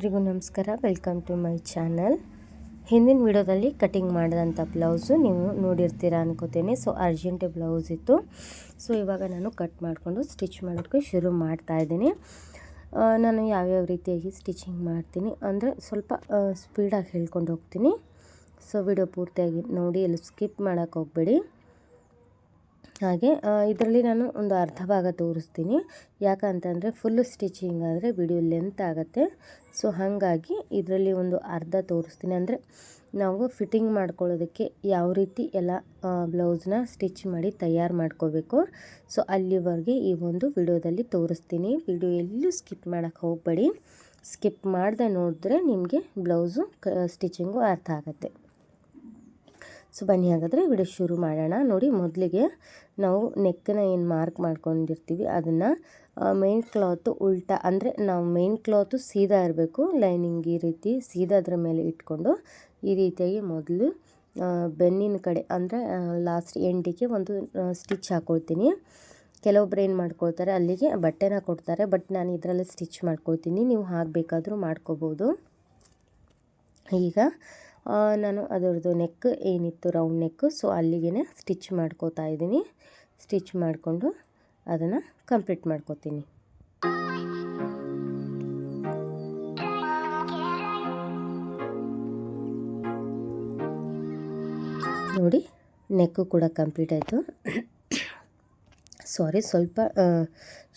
ಎಲ್ರಿಗೂ ನಮಸ್ಕಾರ. Welcome to my channel. ಹಿಂದಿನ ವಿಡಿಯೋದಲ್ಲಿ ಕಟಿಂಗ್ ಮಾಡಿದಂಥ ಬ್ಲೌಸು ನೀವು ನೋಡಿರ್ತೀರ ಅನ್ಕೋತೀನಿ. ಸೊ ಅರ್ಜೆಂಟ್ ಬ್ಲೌಸ್ ಇತ್ತು. ಸೊ ಇವಾಗ ನಾನು ಕಟ್ ಮಾಡಿಕೊಂಡು ಸ್ಟಿಚ್ ಮಾಡೋಕ್ಕೆ ಶುರು ಮಾಡ್ತಾಯಿದ್ದೀನಿ. ನಾನು ಯಾವ್ಯಾವ ರೀತಿಯಾಗಿ ಸ್ಟಿಚಿಂಗ್ ಮಾಡ್ತೀನಿ ಅಂದರೆ ಸ್ವಲ್ಪ ಸ್ಪೀಡಾಗಿ ಹೇಳ್ಕೊಂಡು ಹೋಗ್ತೀನಿ. ಸೊ ವಿಡಿಯೋ ಪೂರ್ತಿಯಾಗಿ ನೋಡಿ, ಎಲ್ಲಿ ಸ್ಕಿಪ್ ಮಾಡೋಕ್ಕೆ ಹೋಗಬೇಡಿ. ಹಾಗೆ ಇದರಲ್ಲಿ ನಾನು ಒಂದು ಅರ್ಧ ಭಾಗ ತೋರಿಸ್ತೀನಿ. ಯಾಕಂತಂದರೆ ಫುಲ್ಲು ಸ್ಟಿಚಿಂಗ್ ಆದರೆ ವಿಡಿಯೋ ಲೆಂತ್ ಆಗುತ್ತೆ. ಸೊ ಹಾಗಾಗಿ ಇದರಲ್ಲಿ ಒಂದು ಅರ್ಧ ತೋರಿಸ್ತೀನಿ. ಅಂದರೆ ನಾವು ಫಿಟ್ಟಿಂಗ್ ಮಾಡ್ಕೊಳ್ಳೋದಕ್ಕೆ ಯಾವ ರೀತಿ ಎಲ್ಲ ಬ್ಲೌಸ್ನ ಸ್ಟಿಚ್ ಮಾಡಿ ತಯಾರು ಮಾಡ್ಕೋಬೇಕು, ಸೊ ಅಲ್ಲಿವರೆಗೆ ಈ ಒಂದು ವಿಡಿಯೋದಲ್ಲಿ ತೋರಿಸ್ತೀನಿ. ವಿಡಿಯೋ ಎಲ್ಲೂ ಸ್ಕಿಪ್ ಮಾಡೋಕ್ಕೆ ಹೋಗಬೇಡಿ. ಸ್ಕಿಪ್ ಮಾಡದೆ ನೋಡಿದ್ರೆ ನಿಮಗೆ ಬ್ಲೌಸು ಸ್ಟಿಚಿಂಗು ಅರ್ಥ ಆಗುತ್ತೆ. ಸೊ ಬನ್ನಿ ಹಾಗಾದರೆ ವಿಡಿಯೋ ಶುರು ಮಾಡೋಣ. ನೋಡಿ, ಮೊದಲಿಗೆ ನಾವು ನೆಕ್ಕನ್ನ ಏನು ಮಾರ್ಕ್ ಮಾಡ್ಕೊಂಡಿರ್ತೀವಿ ಅದನ್ನು ಮೇನ್ ಕ್ಲಾತು ಉಲ್ಟಾ, ಅಂದರೆ ನಾವು ಮೇನ್ ಕ್ಲಾತು ಸೀದಾ ಇರಬೇಕು. ಲೈನಿಂಗ್ ಈ ರೀತಿ ಸೀದಾ ಅದರ ಮೇಲೆ ಇಟ್ಕೊಂಡು ಈ ರೀತಿಯಾಗಿ ಮೊದಲು ಬೆನ್ನಿನ ಕಡೆ ಅಂದರೆ ಲಾಸ್ಟ್ ಎಂಡಿಗೆ ಒಂದು ಸ್ಟಿಚ್ ಹಾಕ್ಕೊಳ್ತೀನಿ. ಕೆಲವೊಬ್ರು ಏನು ಮಾಡ್ಕೊಳ್ತಾರೆ, ಅಲ್ಲಿಗೆ ಬಟ್ಟೆನ ಕೊಡ್ತಾರೆ, ಬಟ್ ನಾನು ಇದರಲ್ಲಿ ಸ್ಟಿಚ್ ಮಾಡ್ಕೊಳ್ತೀನಿ. ನೀವು ಹಾಕಬೇಕಾದ್ರೂ ಮಾಡ್ಕೋಬೋದು. ಈಗ ನಾನು ಅದರದ್ದು ನೆಕ್ ಏನಿತ್ತು ರೌಂಡ್ ನೆಕ್ಕು, ಸೊ ಅಲ್ಲಿಗೆ ಸ್ಟಿಚ್ ಮಾಡ್ಕೋತಾ ಇದ್ದೀನಿ. ಸ್ಟಿಚ್ ಮಾಡಿಕೊಂಡು ಅದನ್ನು ಕಂಪ್ಲೀಟ್ ಮಾಡ್ಕೋತೀನಿ. ನೋಡಿ, ನೆಕ್ಕು ಕೂಡ ಕಂಪ್ಲೀಟ್ ಆಯಿತು. ಸಾರಿ, ಸ್ವಲ್ಪ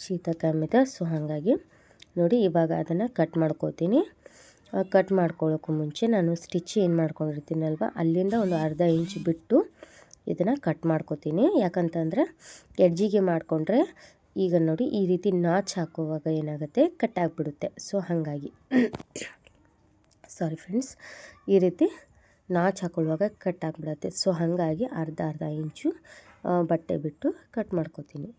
ಶೀತ ಕೆಮ್ಮಿದೆ, ಸೊ ಹಾಗಾಗಿ ನೋಡಿ ಇವಾಗ ಅದನ್ನು ಕಟ್ ಮಾಡ್ಕೋತೀನಿ. ಕಟ್ ಮಾಡ್ಕೊಳ್ಳೋಕ್ಕೂ ಮುಂಚೆ ನಾನು ಸ್ಟಿಚ್ ಏನು ಮಾಡ್ಕೊಂಡಿರ್ತೀನಲ್ವ, ಅಲ್ಲಿಂದ ಒಂದು ಅರ್ಧ ಇಂಚ್ ಬಿಟ್ಟು ಇದನ್ನು ಕಟ್ ಮಾಡ್ಕೋತೀನಿ. ಯಾಕಂತಂದರೆ ಎಡ್ಜಿಗೆ ಮಾಡಿಕೊಂಡ್ರೆ ಈಗ ನೋಡಿ ಈ ರೀತಿ ನಾಚ್ ಹಾಕುವಾಗ ಏನಾಗುತ್ತೆ, ಕಟ್ ಆಗಿಬಿಡುತ್ತೆ. ಸೊ ಹಾಗಾಗಿ ಸಾರಿ ಫ್ರೆಂಡ್ಸ್, ಈ ರೀತಿ ನಾಚ್ ಹಾಕೊಳ್ಳುವಾಗ ಕಟ್ ಆಗಿಬಿಡುತ್ತೆ. ಸೊ ಹಾಗಾಗಿ ಅರ್ಧ ಇಂಚು ಬಟ್ಟೆ ಬಿಟ್ಟು ಕಟ್ ಮಾಡ್ಕೋತೀನಿ.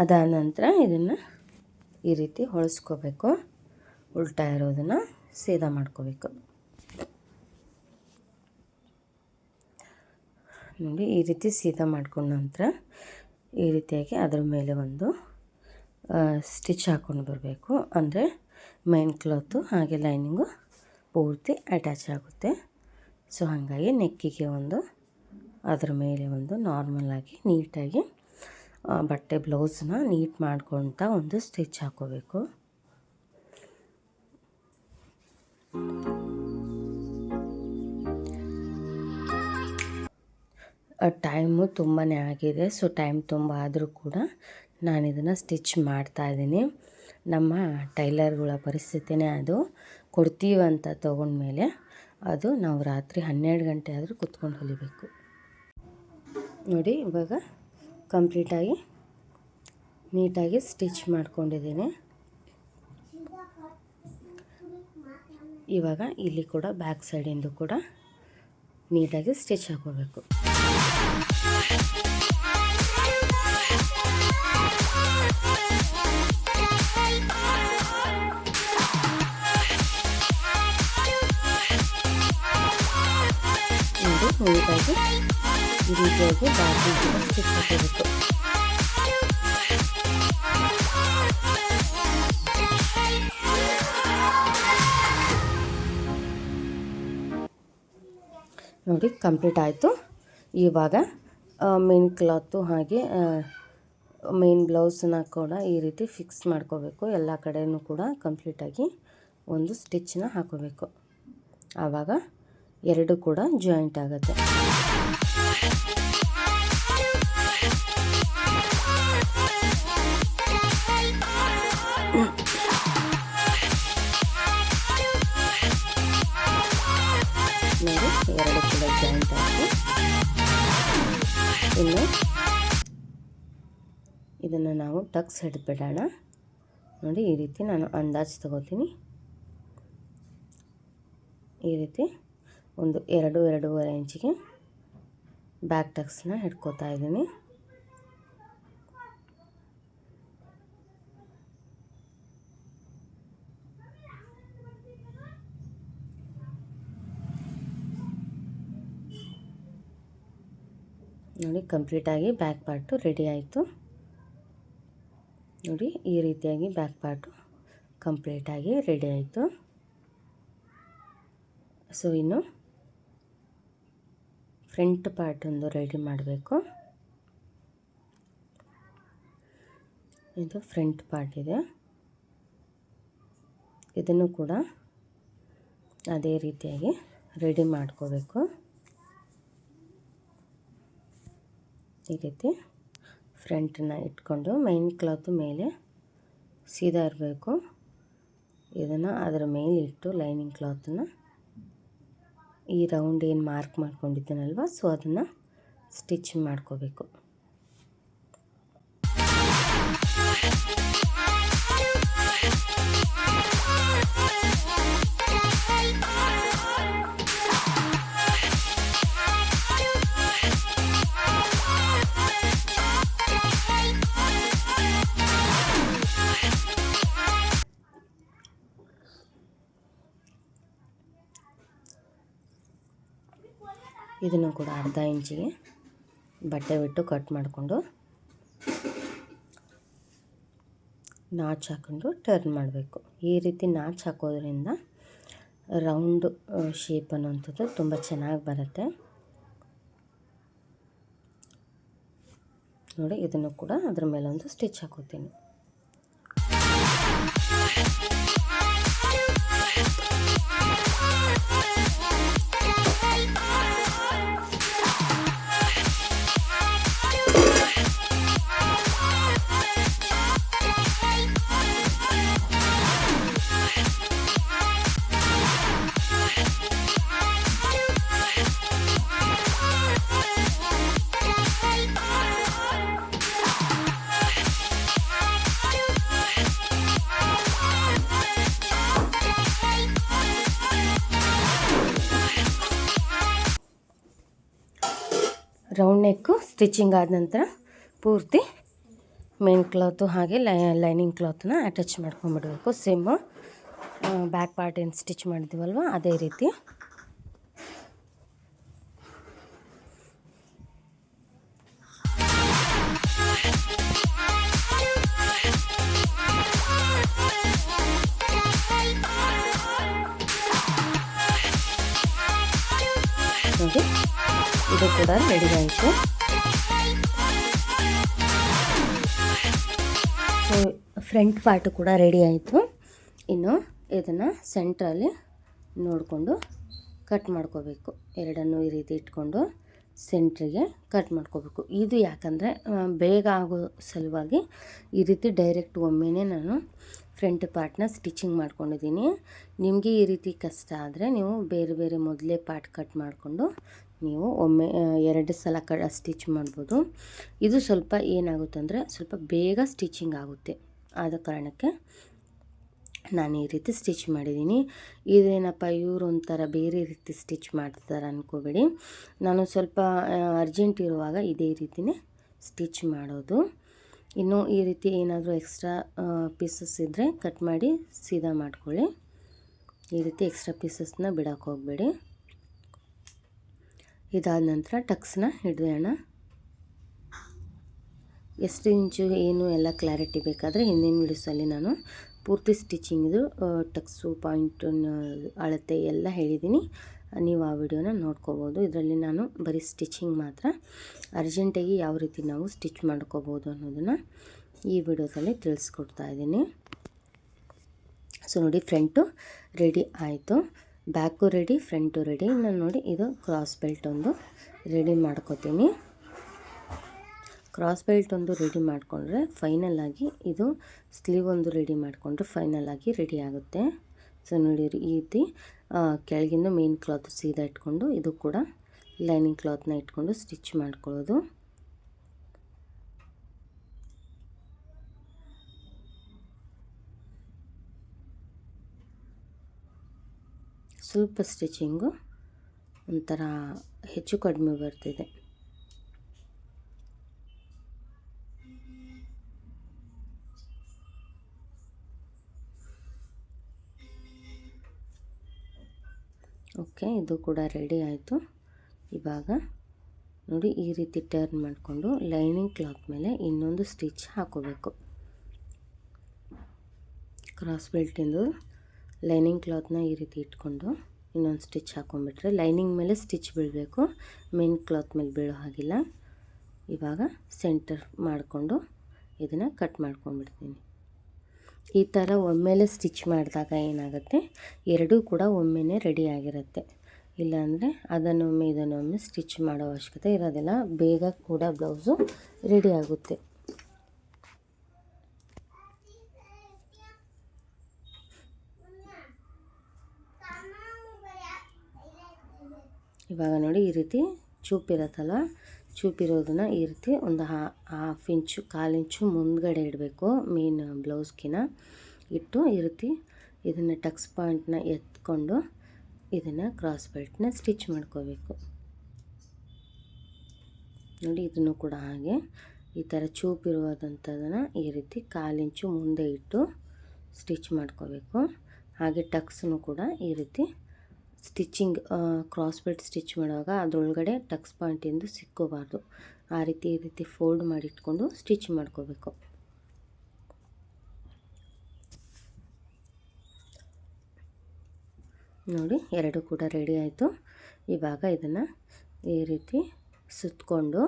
ಅದಾದ ನಂತರ ಇದನ್ನು ಈ ರೀತಿ ಹೊಳಿಸ್ಕೋಬೇಕು. ಉಲ್ಟಾ ಇರೋದನ್ನು ಸೀದಾ ಮಾಡ್ಕೋಬೇಕು. ನೋಡಿ, ಈ ರೀತಿ ಸೀದಾ ಮಾಡ್ಕೊಂಡ ನಂತರ ಈ ರೀತಿಯಾಗಿ ಅದರ ಮೇಲೆ ಒಂದು ಸ್ಟಿಚ್ ಹಾಕ್ಕೊಂಡು ಬರಬೇಕು. ಅಂದರೆ ಮೇನ್ ಕ್ಲಾತು ಹಾಗೆ ಲೈನಿಂಗು ಪೂರ್ತಿ ಅಟ್ಯಾಚ್ ಆಗುತ್ತೆ. ಸೊ ಹಾಗಾಗಿ ನೆಕ್ಕಿಗೆ ಒಂದು ಅದರ ಮೇಲೆ ಒಂದು ನಾರ್ಮಲಾಗಿ ನೀಟಾಗಿ ಬಟ್ಟೆ ಬ್ಲೌಸ್ನ ನೀಟ್ ಮಾಡ್ಕೊಳ್ತಾ ಒಂದು ಸ್ಟಿಚ್ ಹಾಕೋಬೇಕು. ಟೈಮು ತುಂಬಾ ಆಗಿದೆ. ಸೊ ಟೈಮ್ ತುಂಬ ಆದರೂ ಕೂಡ ನಾನು ಇದನ್ನು ಸ್ಟಿಚ್ ಮಾಡ್ತಾಯಿದ್ದೀನಿ. ನಮ್ಮ ಟೈಲರ್ಗಳ ಪರಿಸ್ಥಿತಿನೇ ಅದು. ಕೊಡ್ತೀವಂತ ತೊಗೊಂಡ್ಮೇಲೆ ಅದು ನಾವು ರಾತ್ರಿ 12 ಗಂಟೆ ಆದರೂ ಕೂತ್ಕೊಂಡು ಹೊಲಿಬೇಕು. ನೋಡಿ, ಇವಾಗ ಕಂಪ್ಲೀಟಾಗಿ ನೀಟಾಗಿ ಸ್ಟಿಚ್ ಮಾಡ್ಕೊಂಡಿದ್ದೀನಿ. ಇವಾಗ ಇಲ್ಲಿ ಕೂಡ ಬ್ಯಾಕ್ ಸೈಡಿಂದು ಕೂಡ ನೀಟಾಗಿ ಸ್ಟಿಚ್ ಹಾಕೋಬೇಕು. ನೀಟಾಗಿ ಈ ರೀತಿಯಾಗಿ ಬ್ಯಾಕಿಗೆ ಸ್ಟಿಚ್ ಹಾಕೋಬೇಕು. ನೋಡಿ, ಕಂಪ್ಲೀಟ್ ಆಯಿತು. ಇವಾಗ ಮೇನ್ ಕ್ಲಾತು ಹಾಗೆ ಮೇನ್ ಬ್ಲೌಸನ್ನ ಕೂಡ ಈ ರೀತಿ ಫಿಕ್ಸ್ ಮಾಡ್ಕೋಬೇಕು. ಎಲ್ಲ ಕಡೆಯೂ ಕೂಡ ಕಂಪ್ಲೀಟಾಗಿ ಒಂದು ಸ್ಟಿಚ್ಚನ್ನ ಹಾಕೋಬೇಕು. ಆವಾಗ ಎರಡು ಕೂಡ ಜಾಯಿಂಟ್ ಆಗುತ್ತೆ. ನೋಡಿ, ಎರಡು ಕೂಡ ಜಾಯಿಂಟ್ ಆಯಿತು. ಇನ್ನು ಇದನ್ನು ನಾವು ಟಕ್ಸ್ ಹಿಡಿದ್ಬಿಡೋಣ. ನೋಡಿ, ಈ ರೀತಿ ನಾನು ಅಂದಾಜು ತಗೋತೀನಿ. ಈ ರೀತಿ ಒಂದು 2-2.5 ಇಂಚಿಗೆ ಬ್ಯಾಕ್ ಟಕ್ಸ್ನ ಹಿಡ್ಕೋತಾ ಇದ್ದೀನಿ. ನೋಡಿ, ಕಂಪ್ಲೀಟಾಗಿ ಬ್ಯಾಕ್ ಪಾರ್ಟು ರೆಡಿ ಆಯಿತು. ನೋಡಿ ಈ ರೀತಿಯಾಗಿ ಬ್ಯಾಕ್ ಪಾರ್ಟು ಕಂಪ್ಲೀಟಾಗಿ ರೆಡಿ ಆಯಿತು. ಸೊ ಇನ್ನು ಫ್ರಂಟ್ ಪಾರ್ಟ್ ಒಂದು ರೆಡಿ ಮಾಡಬೇಕು. ಇದು ಫ್ರಂಟ್ ಪಾರ್ಟ್ ಇದೆ, ಇದನ್ನು ಕೂಡ ಅದೇ ರೀತಿಯಾಗಿ ರೆಡಿ ಮಾಡ್ಕೋಬೇಕು. ಈ ರೀತಿ ಫ್ರಂಟನ್ನ ಇಟ್ಕೊಂಡು ಮೈನ್ ಕ್ಲಾತು ಮೇಲೆ ಸೀದಾ ಇರಬೇಕು. ಇದನ್ನು ಅದರ ಮೇಲೆ ಇಟ್ಟು ಲೈನಿಂಗ್ ಕ್ಲಾತನ್ನು ಈ ರೌಂಡ್ ಏನು ಮಾರ್ಕ್ ಮಾಡ್ಕೊಂಡಿದ್ದೀನಲ್ವ, ಸೊ ಅದನ್ನು ಸ್ಟಿಚ್ ಮಾಡ್ಕೋಬೇಕು. ಇದನ್ನು ಕೂಡ ಅರ್ಧ ಇಂಚಿಗೆ ಬಟ್ಟೆ ಬಿಟ್ಟು ಕಟ್ ಮಾಡಿಕೊಂಡು ನಾಚ್ ಹಾಕೊಂಡು ಟರ್ನ್ ಮಾಡಬೇಕು. ಈ ರೀತಿ ನಾಚ್ ಹಾಕೋದ್ರಿಂದ ರೌಂಡ್ ಶೇಪ್ ಅನ್ನೋಂಥದ್ದು ತುಂಬ ಚೆನ್ನಾಗಿ ಬರುತ್ತೆ. ನೋಡಿ ಇದನ್ನು ಕೂಡ ಅದರ ಮೇಲೆ ಒಂದು ಸ್ಟಿಚ್ ಹಾಕೋತೀನಿ. ರೌಂಡ್ ನೆಕ್ಕು ಸ್ಟಿಚಿಂಗ್ ಆದ ನಂತರ ಪೂರ್ತಿ ಮೇನ್ ಕ್ಲಾತು ಹಾಗೆ ಲೈನಿಂಗ್ ಕ್ಲಾತನ್ನ ಅಟ್ಯಾಚ್ ಮಾಡ್ಕೊಂಬಿಡಬೇಕು. ಸೇಮ್ ಬ್ಯಾಕ್ ಪಾರ್ಟ್ ಏನು ಸ್ಟಿಚ್ ಮಾಡಿದ್ದೀವಲ್ವ ಅದೇ ರೀತಿ. ನೋಡಿ ಇದು ಕೂಡ ರೆಡಿ ಆಯಿತು. ಸೊ ಫ್ರಂಟ್ ಪಾರ್ಟು ಕೂಡ ರೆಡಿ ಆಯಿತು. ಇನ್ನು ಇದನ್ನು ಸೆಂಟ್ರಲ್ಲಿ ನೋಡಿಕೊಂಡು ಕಟ್ ಮಾಡ್ಕೋಬೇಕು. ಎರಡನ್ನೂ ಈ ರೀತಿ ಇಟ್ಕೊಂಡು ಸೆಂಟ್ರಿಗೆ ಕಟ್ ಮಾಡ್ಕೋಬೇಕು. ಇದು ಯಾಕಂದರೆ ಬೇಗ ಆಗೋ ಸಲುವಾಗಿ ಈ ರೀತಿ ಡೈರೆಕ್ಟ್ ಒಮ್ಮೆನೇ ನಾನು ಫ್ರಂಟ್ ಪಾರ್ಟ್ನ ಸ್ಟಿಚಿಂಗ್ ಮಾಡ್ಕೊಂಡಿದ್ದೀನಿ. ನಿಮಗೆ ಈ ರೀತಿ ಕಷ್ಟ ಆದರೆ ನೀವು ಬೇರೆ ಬೇರೆ ಮೊದಲೇ ಪಾರ್ಟ್ ಕಟ್ ಮಾಡಿಕೊಂಡು ನೀವು ಒಮ್ಮೆ 2 ಸಲ ಸ್ಟಿಚ್ ಮಾಡ್ಬೋದು. ಇದು ಸ್ವಲ್ಪ ಏನಾಗುತ್ತೆ ಅಂದರೆ ಸ್ವಲ್ಪ ಬೇಗ ಸ್ಟಿಚಿಂಗ್ ಆಗುತ್ತೆ. ಆದ ಕಾರಣಕ್ಕೆ ನಾನು ಈ ರೀತಿ ಸ್ಟಿಚ್ ಮಾಡಿದ್ದೀನಿ. ಇದೇನಪ್ಪ ಇವರು ಒಂಥರ ಬೇರೆ ರೀತಿ ಸ್ಟಿಚ್ ಮಾಡ್ತಾರೆ ಅಂದ್ಕೋಬೇಡಿ. ನಾನು ಸ್ವಲ್ಪ ಅರ್ಜೆಂಟ್ ಇರುವಾಗ ಇದೇ ರೀತಿಯೇ ಸ್ಟಿಚ್ ಮಾಡೋದು. ಇನ್ನು ಈ ರೀತಿ ಏನಾದರೂ ಎಕ್ಸ್ಟ್ರಾ ಪೀಸಸ್ ಇದ್ದರೆ ಕಟ್ ಮಾಡಿ ಸೀದಾ ಮಾಡ್ಕೊಳ್ಳಿ. ಈ ರೀತಿ ಎಕ್ಸ್ಟ್ರಾ ಪೀಸಸ್ನ ಬಿಡೋಕ್ಕೆ ಹೋಗಬೇಡಿ. ಇದಾದ ನಂತರ ಟಕ್ಸ್ನ ಹಿಡಿಯೋಣ. ಎಷ್ಟು ಇಂಚು ಏನು ಎಲ್ಲ ಕ್ಲಾರಿಟಿ ಬೇಕಾದರೆ ಹಿಂದಿನ ವಿಡಿಯೋಸಲ್ಲಿ ನಾನು ಪೂರ್ತಿ ಸ್ಟಿಚಿಂಗ್ದು ಟಕ್ಸು ಪಾಯಿಂಟ್ ಅಳತೆ ಎಲ್ಲ ಹೇಳಿದ್ದೀನಿ. ನೀವು ಆ ವಿಡಿಯೋನ ನೋಡ್ಕೋಬೋದು. ಇದರಲ್ಲಿ ನಾನು ಬರೀ ಸ್ಟಿಚಿಂಗ್ ಮಾತ್ರ ಅರ್ಜೆಂಟಾಗಿ ಯಾವ ರೀತಿ ನಾವು ಸ್ಟಿಚ್ ಮಾಡ್ಕೋಬೋದು ಅನ್ನೋದನ್ನು ಈ ವಿಡಿಯೋದಲ್ಲಿ ತಿಳಿಸ್ಕೊಡ್ತಾ ಇದ್ದೀನಿ. ಸೊ ನೋಡಿ ಫ್ರಂಟು ರೆಡಿ ಆಯಿತು, ಬ್ಯಾಕು ರೆಡಿ, ಫ್ರಂಟು ರೆಡಿ. ನಾನು ನೋಡಿ ಇದು ಕ್ರಾಸ್ ಬೆಲ್ಟ್ ಒಂದು ರೆಡಿ ಮಾಡ್ಕೋತೀನಿ. ಕ್ರಾಸ್ ಬೆಲ್ಟ್ ಒಂದು ರೆಡಿ ಮಾಡಿಕೊಂಡ್ರೆ ಫೈನಲಾಗಿ ಇದು ಸ್ಲೀವ್ ಒಂದು ರೆಡಿ ಮಾಡಿಕೊಂಡ್ರೆ ಫೈನಲಾಗಿ ರೆಡಿ ಆಗುತ್ತೆ. ಸೊ ನೋಡಿ ಈ ರೀತಿ ಕೆಳಗಿಂದ ಮೇನ್ ಕ್ಲಾತ್ ಸೀದಾ ಇಟ್ಕೊಂಡು ಇದು ಕೂಡ ಲೈನಿಂಗ್ ಕ್ಲಾತ್ನ ಇಟ್ಕೊಂಡು ಸ್ಟಿಚ್ ಮಾಡ್ಕೊಳ್ಳೋದು. ಸ್ವಲ್ಪ ಸ್ಟಿಚಿಂಗು ಒಂಥರ ಹೆಚ್ಚು ಕಡಿಮೆ ಬರ್ತಿದೆ. ಓಕೆ, ಇದು ಕೂಡ ರೆಡಿ ಆಯಿತು. ಇವಾಗ ನೋಡಿ ಈ ರೀತಿ ಟರ್ನ್ ಮಾಡಿಕೊಂಡು ಲೈನಿಂಗ್ ಕ್ಲಾತ್ ಮೇಲೆ ಇನ್ನೊಂದು ಸ್ಟಿಚ್ ಹಾಕೋಬೇಕು. ಕ್ರಾಸ್ ಬೆಲ್ಟಿಂದು ಲೈನಿಂಗ್ ಕ್ಲಾತ್ನ ಈ ರೀತಿ ಇಟ್ಕೊಂಡು ಇನ್ನೊಂದು ಸ್ಟಿಚ್ ಹಾಕೊಂಡ್ಬಿಟ್ರೆ ಲೈನಿಂಗ್ ಮೇಲೆ ಸ್ಟಿಚ್ ಬೀಳಬೇಕು, ಮೇನ್ ಕ್ಲಾತ್ ಮೇಲೆ ಬೀಳೋ ಹಾಗಿಲ್ಲ. ಇವಾಗ ಸೆಂಟರ್ ಮಾಡಿಕೊಂಡು ಇದನ್ನು ಕಟ್ ಮಾಡ್ಕೊಂಡ್ಬಿಡ್ತೀನಿ. ಈ ಥರ ಒಮ್ಮೆಲೆ ಸ್ಟಿಚ್ ಮಾಡಿದಾಗ ಏನಾಗುತ್ತೆ, ಎರಡೂ ಕೂಡ ಒಮ್ಮೆನೇ ರೆಡಿ ಆಗಿರುತ್ತೆ. ಇಲ್ಲಾಂದರೆ ಅದನ್ನೊಮ್ಮೆ ಇದನ್ನೊಮ್ಮೆ ಸ್ಟಿಚ್ ಮಾಡೋ ಅವಶ್ಯಕತೆ ಇರೋದಿಲ್ಲ, ಬೇಗ ಕೂಡ ಬ್ಲೌಸು ರೆಡಿ ಆಗುತ್ತೆ. ಇವಾಗ ನೋಡಿ ಈ ರೀತಿ ಚೂಪಿರತ್ತಲ್ಲ, ಚೂಪಿರೋದನ್ನ ಈ ರೀತಿ ಒಂದು ಹಾಫ್ ಇಂಚು 1/4 ಇಂಚು ಮುಂದ್ಗಡೆ ಇಡಬೇಕು. ಮೇನ್ ಬ್ಲೌಸ್ಗಿನ ಇಟ್ಟು ಈ ರೀತಿ ಇದನ್ನು ಟಕ್ಸ್ ಪಾಯಿಂಟ್ನ ಎತ್ಕೊಂಡು ಇದನ್ನು ಕ್ರಾಸ್ ಬೆಲ್ಟ್ನ ಸ್ಟಿಚ್ ಮಾಡ್ಕೋಬೇಕು. ನೋಡಿ ಇದನ್ನು ಕೂಡ ಹಾಗೆ ಈ ಥರ ಚೂಪಿರುವುದಂಥದನ್ನು ಈ ರೀತಿ 1/4 ಇಂಚು ಮುಂದೆ ಇಟ್ಟು ಸ್ಟಿಚ್ ಮಾಡ್ಕೋಬೇಕು. ಹಾಗೆ ಟಕ್ಸನ್ನು ಕೂಡ ಈ ರೀತಿ ಸ್ಟಿಚಿಂಗ್ ಕ್ರಾಸ್ ಬೆಲ್ಟ್ ಸ್ಟಿಚ್ ಮಾಡುವಾಗ ಅದರೊಳಗಡೆ ಟಕ್ಸ್ ಪಾಯಿಂಟಿಂದು ಸಿಕ್ಕೋಬಾರ್ದು, ಆ ರೀತಿ ಈ ರೀತಿ ಫೋಲ್ಡ್ ಮಾಡಿಟ್ಕೊಂಡು ಸ್ಟಿಚ್ ಮಾಡ್ಕೋಬೇಕು. ನೋಡಿ ಎರಡು ಕೂಡ ರೆಡಿ ಆಯಿತು. ಇವಾಗ ಇದನ್ನು ಈ ರೀತಿ ಸುತ್ತಕೊಂಡು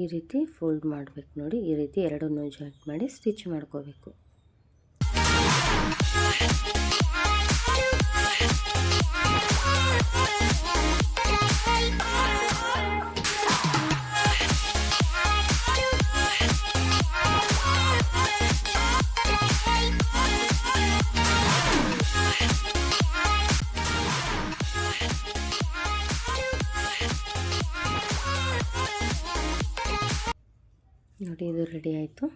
ಈ ರೀತಿ ಫೋಲ್ಡ್ ಮಾಡಬೇಕು. ನೋಡಿ ಈ ರೀತಿ ಎರಡನ್ನೂ ಜಾಯಿಂಟ್ ಮಾಡಿ ಸ್ಟಿಚ್ ಮಾಡ್ಕೋಬೇಕು. ನೋಡಿ ಇದು ರೆಡಿ ಆಯಿತು.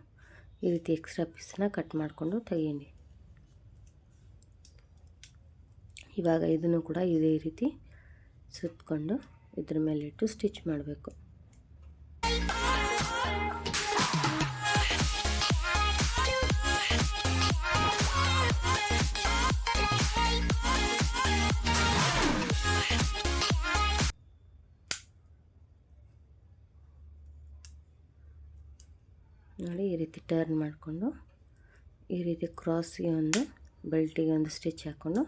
ಈ ರೀತಿ ಎಕ್ಸ್ಟ್ರಾ ಪೀಸನ್ನ ಕಟ್ ಮಾಡಿಕೊಂಡು ತೆಗೀನಿ. ಇವಾಗ ಇದನ್ನು ಕೂಡ ಇದೇ ರೀತಿ ಸುತ್ತಕೊಂಡು ಇದ್ರ ಮೇಲಿಟ್ಟು ಸ್ಟಿಚ್ ಮಾಡಬೇಕು. ನೋಡಿ ಈ ರೀತಿ ಟರ್ನ್ ಮಾಡಿಕೊಂಡು ಈ ರೀತಿ ಕ್ರಾಸ್ಗೆ ಒಂದು ಬೆಲ್ಟಿಗೆ ಒಂದು ಸ್ಟಿಚ್ ಹಾಕ್ಕೊಂಡು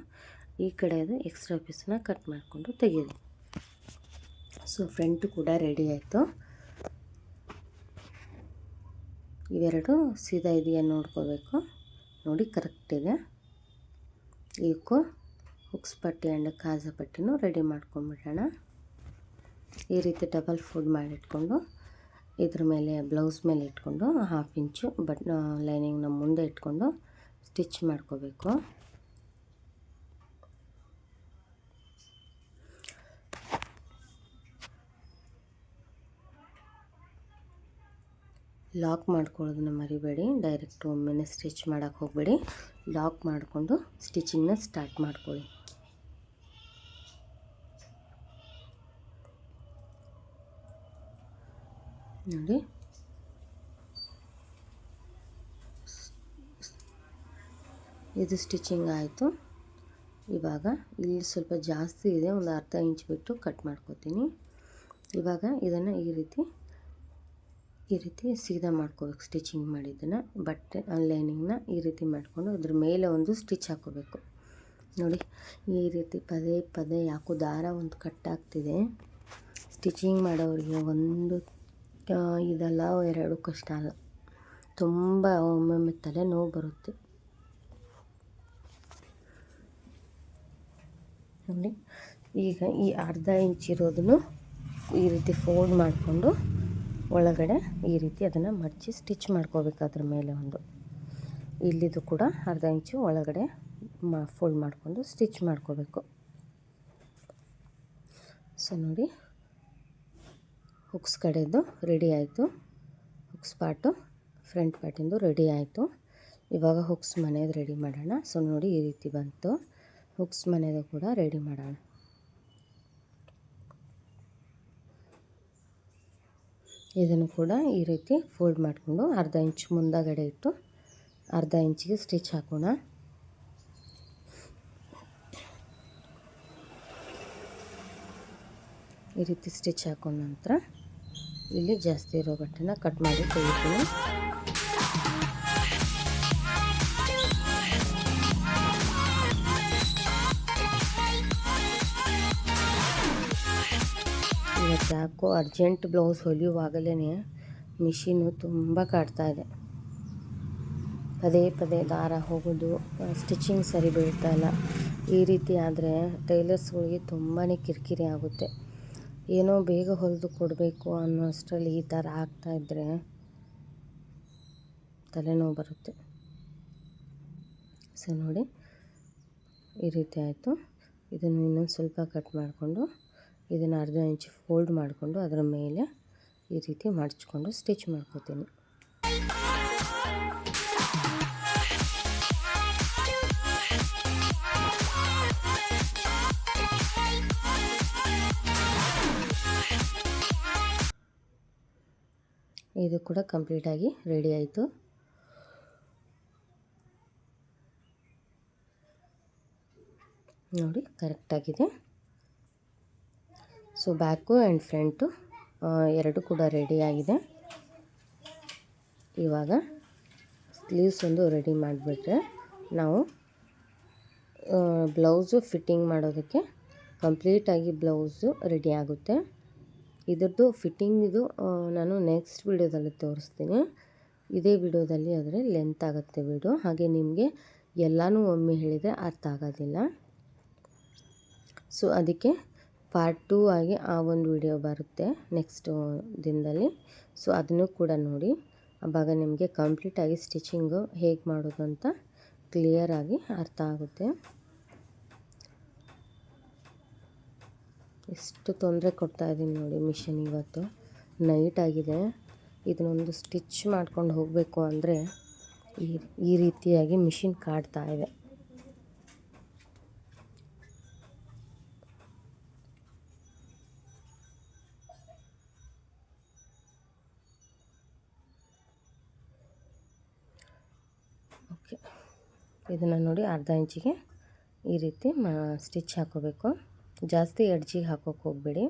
ಈ ಕಡೆದು ಎಕ್ಸ್ಟ್ರಾ ಪೀಸನ್ನ ಕಟ್ ಮಾಡಿಕೊಂಡು ತೆಗೆಯೋದು. ಸೊ ಫ್ರಂಟು ಕೂಡ ರೆಡಿ ಆಯಿತು. ಇವೆರಡು ಸೀದಾ ಇದೆಯಾ ನೋಡ್ಕೋಬೇಕು. ನೋಡಿ ಕರೆಕ್ಟ್ ಇದೆ. ಇದಕ್ಕೂ ಹುಕ್ಸ್ ಪಟ್ಟಿ ಆ್ಯಂಡ್ ಕಾಜಾ ಪಟ್ಟಿನೂ ರೆಡಿ ಮಾಡ್ಕೊಂಡ್ಬಿಡೋಣ. ಈ ರೀತಿ ಡಬಲ್ ಫೋಲ್ಡ್ ಮಾಡಿಟ್ಕೊಂಡು ಇದ್ರ ಮೇಲೆ ಬ್ಲೌಸ್ ಮೇಲೆ ಇಟ್ಕೊಂಡು 1/2 ಇಂಚು ಲೈನಿಂಗ್ನ ಮುಂದೆ ಇಟ್ಕೊಂಡು ಸ್ಟಿಚ್ ಮಾಡ್ಕೋಬೇಕು. ಲಾಕ್ ಮಾಡ್ಕೊಳ್ಳೋದನ್ನ ಮರಿಬೇಡಿ, ಡೈರೆಕ್ಟ್ ಒಮ್ಮೆನೇ ಸ್ಟಿಚ್ ಮಾಡೋಕ್ಕೆ ಹೋಗಬೇಡಿ. ಲಾಕ್ ಮಾಡಿಕೊಂಡು ಸ್ಟಿಚಿಂಗ್ನ ಸ್ಟಾರ್ಟ್ ಮಾಡ್ಕೊಳ್ಳಿ. ನೋಡಿ ಇದು ಸ್ಟಿಚಿಂಗ್ ಆಯಿತು. ಇವಾಗ ಇಲ್ಲಿ ಸ್ವಲ್ಪ ಜಾಸ್ತಿ ಇದೆ, ಒಂದು 1/2 ಇಂಚ್ ಬಿಟ್ಟು ಕಟ್ ಮಾಡ್ಕೋತೀನಿ. ಇವಾಗ ಇದನ್ನು ಈ ರೀತಿ ಸೀದಾ ಮಾಡ್ಕೋಬೇಕು. ಸ್ಟಿಚಿಂಗ್ ಮಾಡಿದ್ದನ್ನು ಬಟ್ಟೆ ಲೈನಿಂಗ್ನ ಈ ರೀತಿ ಮಾಡಿಕೊಂಡು ಅದ್ರ ಮೇಲೆ ಒಂದು ಸ್ಟಿಚ್ ಹಾಕೋಬೇಕು. ನೋಡಿ ಈ ರೀತಿ ಪದೇ ಪದೇ ಯಾಕೋ ದಾರ ಒಂದು ಕಟ್ಟಾಗ್ತಿದೆ. ಸ್ಟಿಚಿಂಗ್ ಮಾಡೋರಿಗೆ ಒಂದು ಇದೆಲ್ಲ ಎರಡು ಕಷ್ಟ ಅಲ್ಲ, ತುಂಬ ಒಮ್ಮೊಮ್ಮೆ ತಲೆ ನೋವು ಬರುತ್ತೆ. ನೋಡಿ ಈಗ ಈ 1/2 ಇಂಚ್ ಇರೋದನ್ನು ಈ ರೀತಿ ಫೋಲ್ಡ್ ಮಾಡಿಕೊಂಡು ಒಳಗಡೆ ಈ ರೀತಿ ಅದನ್ನು ಮಡಚಿ ಸ್ಟಿಚ್ ಮಾಡ್ಕೋಬೇಕು. ಅದ್ರ ಮೇಲೆ ಒಂದು ಇಲ್ಲಿದು ಕೂಡ 1/2 ಇಂಚು ಒಳಗಡೆ ಫೋಲ್ಡ್ ಮಾಡಿಕೊಂಡು ಸ್ಟಿಚ್ ಮಾಡ್ಕೋಬೇಕು. ಸೊ ನೋಡಿ ಹುಕ್ಸ್ ಕಡೆದು ರೆಡಿ ಆಯಿತು. ಹುಕ್ಸ್ ಪಾರ್ಟು ಫ್ರಂಟ್ ಪಾರ್ಟಿಂದು ರೆಡಿ ಆಯಿತು. ಇವಾಗ ಹುಕ್ಸ್ ಮನೆಯದು ರೆಡಿ ಮಾಡೋಣ. ಸೊ ನೋಡಿ ಈ ರೀತಿ ಬಂತು. ಹುಕ್ಸ್ ಮನೆಯದು ಕೂಡ ರೆಡಿ ಮಾಡೋಣ. ಇದನ್ನು ಕೂಡ ಈ ರೀತಿ ಫೋಲ್ಡ್ ಮಾಡಿಕೊಂಡು 1/2 ಇಂಚ್ ಮುಂದಗಡೆ ಇಟ್ಟು 1/2 ಇಂಚಿಗೆ ಸ್ಟಿಚ್ ಹಾಕೋಣ. ಈ ರೀತಿ ಸ್ಟಿಚ್ ಹಾಕೊಂಡ ನಂತರ ಇಲ್ಲಿ ಜಾಸ್ತಿ ಇರೋ ಬಟ್ಟೆನ ಕಟ್ ಮಾಡಿ ತೆಗಿತೀನಿ. ಇವತ್ತು ಯಾಕೋ ಅರ್ಜೆಂಟ್ ಬ್ಲೌಸ್ ಹೊಲಿಯುವಾಗಲೇ ಮಿಷಿನು ತುಂಬ ಕಾಡ್ತಾಯಿದೆ. ಪದೇ ಪದೇ ದಾರ ಹೋಗೋದು, ಸ್ಟಿಚಿಂಗ್ ಸರಿ ಬೀಳ್ತಾಯಿಲ್ಲ. ಈ ರೀತಿ ಆದರೆ ಟೈಲರ್ಸ್ಗಳಿಗೆ ತುಂಬಾ ಕಿರಿಕಿರಿ ಆಗುತ್ತೆ. ಏನೋ ಬೇಗ ಹೊಲಿದು ಕೊಡಬೇಕು ಅನ್ನೋ ಅಷ್ಟರಲ್ಲಿ ಈ ಥರ ಆಗ್ತಾಯಿದ್ರೆ ತಲೆನೋವು ಬರುತ್ತೆ. ಸೊ ನೋಡಿ, ಈ ರೀತಿ ಆಯಿತು. ಇದನ್ನು ಇನ್ನೊಂದು ಸ್ವಲ್ಪ ಕಟ್ ಮಾಡಿಕೊಂಡು ಇದನ್ನು ಅರ್ಧ ಇಂಚು ಫೋಲ್ಡ್ ಮಾಡಿಕೊಂಡು ಅದರ ಮೇಲೆ ಈ ರೀತಿ ಮಡಚ್ಕೊಂಡು ಸ್ಟಿಚ್ ಮಾಡ್ಕೋತೀನಿ. ಇದು ಕೂಡ ಕಂಪ್ಲೀಟಾಗಿ ರೆಡಿ ಆಯಿತು. ನೋಡಿ, ಕರೆಕ್ಟಾಗಿದೆ. ಸೊ ಬ್ಯಾಕು ಆ್ಯಂಡ್ ಫ್ರಂಟು ಎರಡು ಕೂಡ ರೆಡಿಯಾಗಿದೆ. ಇವಾಗ ಸ್ಲೀವ್ಸ್ ಒಂದು ರೆಡಿ ಮಾಡಿಬಿಟ್ರೆ ನಾವು ಬ್ಲೌಸು ಫಿಟ್ಟಿಂಗ್ ಮಾಡೋದಕ್ಕೆ ಕಂಪ್ಲೀಟಾಗಿ ಬ್ಲೌಸು ರೆಡಿ ಆಗುತ್ತೆ. ಇದ್ರದ್ದು ಫಿಟ್ಟಿಂಗಿದು ನಾನು ನೆಕ್ಸ್ಟ್ ವಿಡಿಯೋದಲ್ಲಿ ತೋರಿಸ್ತೀನಿ. ಇದೇ ವಿಡಿಯೋದಲ್ಲಿ ಆದರೆ ಲೆಂತ್ ಆಗುತ್ತೆ ವಿಡಿಯೋ. ಹಾಗೆ ನಿಮಗೆ ಎಲ್ಲನೂ ಒಮ್ಮೆ ಹೇಳಿದರೆ ಅರ್ಥ ಆಗೋದಿಲ್ಲ. ಸೊ ಅದಕ್ಕೆ ಪಾರ್ಟ್ 2 ಆಗಿ ಆ ಒಂದು ವಿಡಿಯೋ ಬರುತ್ತೆ ನೆಕ್ಸ್ಟ್ ದಿನದಲ್ಲಿ. ಸೊ ಅದನ್ನು ಕೂಡ ನೋಡಿ. ಆವಾಗ ನಿಮಗೆ ಕಂಪ್ಲೀಟಾಗಿ ಸ್ಟಿಚಿಂಗು ಹೇಗೆ ಮಾಡೋದು ಅಂತ ಕ್ಲಿಯರಾಗಿ ಅರ್ಥ ಆಗುತ್ತೆ. ಎಷ್ಟು ತೊಂದರೆ ಕೊಡ್ತಾಯಿದ್ದೀನಿ ನೋಡಿ ಮಿಷಿನ್. ಇವತ್ತು ನೈಟ್ ಆಗಿದೆ. ಇದನ್ನೊಂದು ಸ್ಟಿಚ್ ಮಾಡ್ಕೊಂಡು ಹೋಗಬೇಕು ಅಂದರೆ ಈ ರೀತಿಯಾಗಿ ಮಿಷಿನ್ ಕಾಡ್ತಾ ಇದೆ. ಓಕೆ, ಇದನ್ನು ನೋಡಿ ಅರ್ಧ ಇಂಚಿಗೆ ಈ ರೀತಿ ಸ್ಟಿಚ್ ಹಾಕೋಬೇಕು. ಜಾಸ್ತಿ ಎಡ್ಜಿಗೆ ಹಾಕೋಕ್ಕೆ ಹೋಗಬೇಡಿ.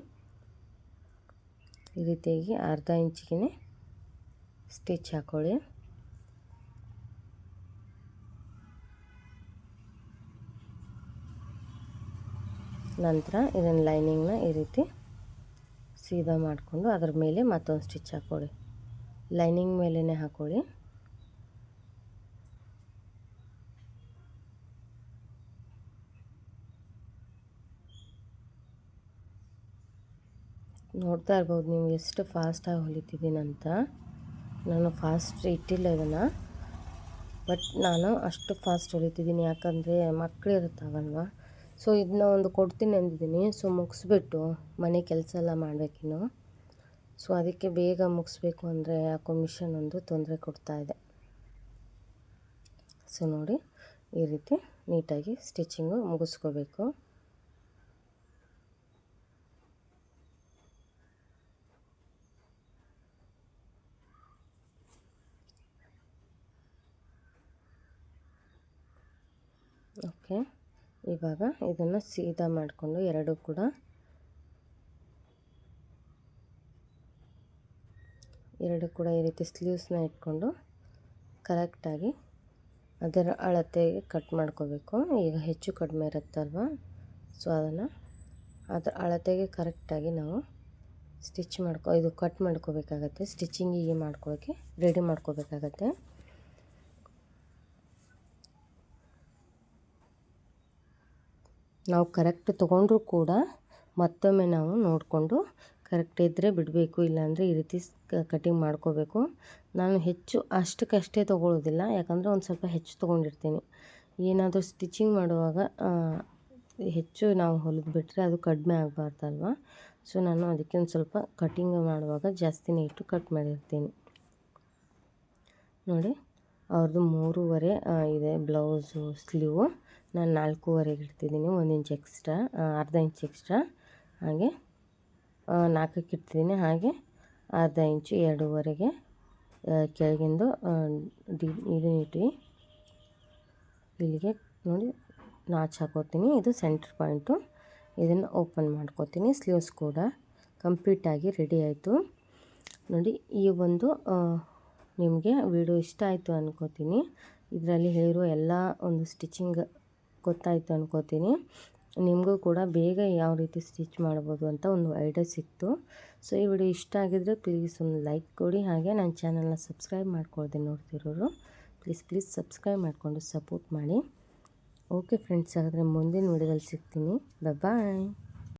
ಈ ರೀತಿಯಾಗಿ ಅರ್ಧ ಇಂಚಿಗೆ ಸ್ಟಿಚ್ ಹಾಕೊಳ್ಳಿ. ನಂತರ ಇದನ್ನು ಲೈನಿಂಗ್ನ ಈ ರೀತಿ ಸೀದಾ ಮಾಡಿಕೊಂಡು ಅದರ ಮೇಲೆ ಮತ್ತೊಂದು ಸ್ಟಿಚ್ ಹಾಕ್ಕೊಳ್ಳಿ. ಲೈನಿಂಗ್ ಮೇಲೇ ಹಾಕ್ಕೊಳ್ಳಿ. ನೋಡ್ತಾ ಇರ್ಬೋದು ನೀವು ಎಷ್ಟು ಫಾಸ್ಟಾಗಿ ಹೊಲಿತಿದ್ದೀನಿ ಅಂತ. ನಾನು ಫಾಸ್ಟ್ ಇಟ್ಟಿಲ್ಲ ಇದನ್ನು, ಬಟ್ ನಾನು ಅಷ್ಟು ಫಾಸ್ಟ್ ಹೊಲಿತಿದ್ದೀನಿ. ಯಾಕಂದರೆ ಮಕ್ಕಳು ಇರುತ್ತಾವಲ್ವ. ಸೊ ಇದನ್ನ ಒಂದು ಕೊಡ್ತೀನಿ ಅಂದಿದ್ದೀನಿ. ಸೊ ಮುಗಿಸ್ಬಿಟ್ಟು ಮನೆ ಕೆಲಸ ಎಲ್ಲ ಮಾಡಬೇಕಿನ್ನು. ಸೊ ಅದಕ್ಕೆ ಬೇಗ ಮುಗಿಸ್ಬೇಕು ಅಂದರೆ ಯಾಕೋ ಮಿಷನ್ ಒಂದು ತೊಂದರೆ ಕೊಡ್ತಾಯಿದೆ. ಸೊ ನೋಡಿ, ಈ ರೀತಿ ನೀಟಾಗಿ ಸ್ಟಿಚಿಂಗು ಮುಗಿಸ್ಕೋಬೇಕು. ಓಕೆ, ಇವಾಗ ಇದನ್ನು ಸೀದಾ ಮಾಡಿಕೊಂಡು ಎರಡು ಕೂಡ ಈ ರೀತಿ ಸ್ಲೀವ್ಸ್ನ ಇಟ್ಕೊಂಡು ಕರೆಕ್ಟಾಗಿ ಅದರ ಅಳತೆಗೆ ಕಟ್ ಮಾಡ್ಕೋಬೇಕು. ಈಗ ಹೆಚ್ಚು ಕಡಿಮೆ ಇರುತ್ತಲ್ವ, ಸೊ ಅದನ್ನು ಅದರ ಅಳತೆಗೆ ಕರೆಕ್ಟಾಗಿ ನಾವು ಇದು ಕಟ್ ಮಾಡ್ಕೋಬೇಕಾಗತ್ತೆ. ಸ್ಟಿಚಿಂಗಿಗೆ ಮಾಡ್ಕೊಳ್ಳೋಕ್ಕೆ ರೆಡಿ ಮಾಡ್ಕೋಬೇಕಾಗತ್ತೆ. ನಾವು ಕರೆಕ್ಟ್ ತೊಗೊಂಡ್ರೂ ಕೂಡ ಮತ್ತೊಮ್ಮೆ ನಾವು ನೋಡಿಕೊಂಡು ಕರೆಕ್ಟ್ ಇದ್ದರೆ ಬಿಡಬೇಕು, ಇಲ್ಲಾಂದರೆ ಈ ರೀತಿ ಕಟಿಂಗ್ ಮಾಡ್ಕೋಬೇಕು. ನಾನು ಹೆಚ್ಚು ಅಷ್ಟಕ್ಕಷ್ಟೇ ತೊಗೊಳ್ಳೋದಿಲ್ಲ, ಯಾಕಂದರೆ ಒಂದು ಸ್ವಲ್ಪ ಹೆಚ್ಚು ತೊಗೊಂಡಿರ್ತೀನಿ. ಏನಾದರೂ ಸ್ಟಿಚಿಂಗ್ ಮಾಡುವಾಗ ಹೆಚ್ಚು ನಾವು ಹೊಲಿದ್ಬಿಟ್ರೆ ಅದು ಕಡಿಮೆ ಆಗಬಾರ್ದಲ್ವ. ಸೊ ನಾನು ಅದಕ್ಕೆ ಒಂದು ಸ್ವಲ್ಪ ಕಟಿಂಗ್ ಮಾಡುವಾಗ ಜಾಸ್ತಿನೇ ಇಟ್ಟು ಕಟ್ ಮಾಡಿರ್ತೀನಿ. ನೋಡಿ, ಅವ್ರದ್ದು 3.5 ಇದೆ ಬ್ಲೌಸು ಸ್ಲೀವು. ನಾನು 4.5 ಇಡ್ತಿದ್ದೀನಿ. 1 ಇಂಚ್ ಎಕ್ಸ್ಟ್ರಾ, ಅರ್ಧ ಇಂಚ್ ಎಕ್ಸ್ಟ್ರಾ. ಹಾಗೆ 4ಕ್ಕೆ ಇಡ್ತಿದ್ದೀನಿ. ಹಾಗೆ ಅರ್ಧ ಇಂಚು 2.5ಗೆ ಕೆಳಗಿಂದು ಇದನ್ನ ಇಟ್ಟು ಇಲ್ಲಿಗೆ ನೋಡಿ ನಾಚ್ ಹಾಕೋತೀನಿ. ಇದು ಸೆಂಟ್ರ್ ಪಾಯಿಂಟು. ಇದನ್ನು ಓಪನ್ ಮಾಡ್ಕೋತೀನಿ. ಸ್ಲೀವ್ಸ್ ಕೂಡ ಕಂಪ್ಲೀಟಾಗಿ ರೆಡಿ ಆಯಿತು. ನೋಡಿ, ಈ ಒಂದು ನಿಮಗೆ ವಿಡಿಯೋ ಇಷ್ಟ ಆಯಿತು ಅಂದ್ಕೋತೀನಿ. ಇದರಲ್ಲಿ ಹೇಳಿರೋ ಎಲ್ಲ ಒಂದು ಸ್ಟಿಚಿಂಗ್ ಗೊತ್ತಾಯಿತು ಅಂದ್ಕೋತೀನಿ. ನಿಮಗೂ ಕೂಡ ಬೇಗ ಯಾವ ರೀತಿ ಸ್ಟಿಚ್ ಮಾಡ್ಬೋದು ಅಂತ ಒಂದು ಐಡಿಯಾ ಸಿಕ್ತು. ಸೊ ಈ ವಿಡಿಯೋ ಇಷ್ಟ ಆಗಿದ್ರೆ ಪ್ಲೀಸ್ ಒಂದು ಲೈಕ್ ಕೊಡಿ. ಹಾಗೆ ನನ್ನ ಚಾನಲ್ನ ಸಬ್ಸ್ಕ್ರೈಬ್ ಮಾಡ್ಕೊಳ್ದೆ ನೋಡ್ತಿರೋರು ಪ್ಲೀಸ್ ಸಬ್ಸ್ಕ್ರೈಬ್ ಮಾಡಿಕೊಂಡು ಸಪೋರ್ಟ್ ಮಾಡಿ. ಓಕೆ ಫ್ರೆಂಡ್ಸ್, ಹಾಗಾದರೆ ಮುಂದಿನ ವಿಡಿಯೋದಲ್ಲಿ ಸಿಗ್ತೀನಿ. ಬಾಯ್.